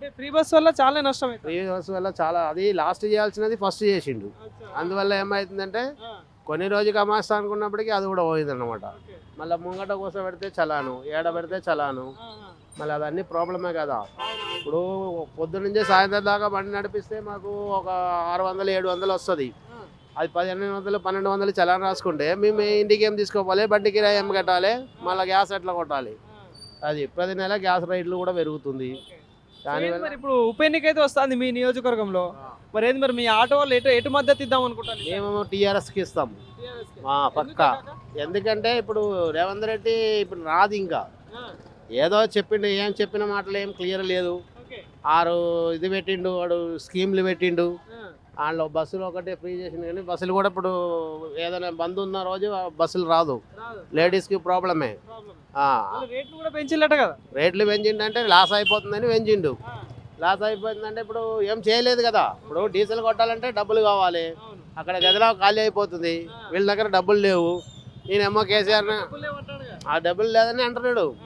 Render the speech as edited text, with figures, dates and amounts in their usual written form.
అంటే free bus వల్ల చాలా నష్టం అవుతుంది. ఫ్రీ బస్ వల్ల చాలా, అది లాస్ట్ చేయాల్సినది ఫస్ట్ చేసిండు. అందువల్ల ఏమవుతుందంటే కొన్ని రోజుకి అమాస్తా అనుకున్నప్పటికీ అది కూడా పోయిందన్నమాట. మళ్ళీ ముంగట కోసం పెడితే చలాను, ఏడ పెడితే చలాను, మళ్ళీ అవన్నీ ప్రాబ్లమే కదా. ఇప్పుడు పొద్దు నుంచి సాయంత్రం దాకా బండి నడిపిస్తే మాకు ఒక 600 700 వస్తుంది. అది 1500 1200 చలాన్ రాసుకుంటే మేము ఇంటికి ఏం తీసుకోవాలి, బండి కిరాయి ఏం కట్టాలి, మళ్ళీ గ్యాస్ ఎట్లా కొట్టాలి. అది ప్రతి నెల గ్యాస్ రేట్లు కూడా పెరుగుతుంది. దానివల్ల మరి ఇప్పుడు ఉప ఎన్నిక అయితే వస్తుంది మీ నియోజకవర్గంలో, మరి ఏంది మరి మీ ఆటో వాళ్ళు ఎటు మద్దతు ఇద్దాం అనుకుంటాను? మేము టీఆర్ఎస్కి ఇస్తాము పక్కా. ఎందుకంటే ఇప్పుడు రేవంత్ రెడ్డి ఇప్పుడు రాదు, ఇంకా ఏదో చెప్పిండు, ఏం చెప్పిన మాటలు ఏం క్లియర్ లేదు. 6 ఇది పెట్టిండు, వాడు స్కీమ్లు పెట్టిండు. దాంట్లో బస్సులు ఒకటి ఫ్రీ చేసిండు, కానీ బస్సులు కూడా ఇప్పుడు ఏదైనా బంద్ ఉన్న రోజు బస్సులు రాదు. లేడీస్కి ప్రాబ్లమే. రేట్లు కూడా పెంచిల్లట కదా. రేట్లు పెంచిండంటే లాస్ అయిపోతుందని పెంచిండు. లాస్ అయిపోతుందంటే ఇప్పుడు ఏం చేయలేదు కదా. ఇప్పుడు డీజిల్ కొట్టాలంటే డబ్బులు కావాలి, అక్కడ గదిలో ఖాళీ అయిపోతుంది, వీళ్ళ దగ్గర డబ్బులు లేవు. నేనేమో కేసీఆర్ ఆ డబ్బులు లేదని అంటున్నాడు.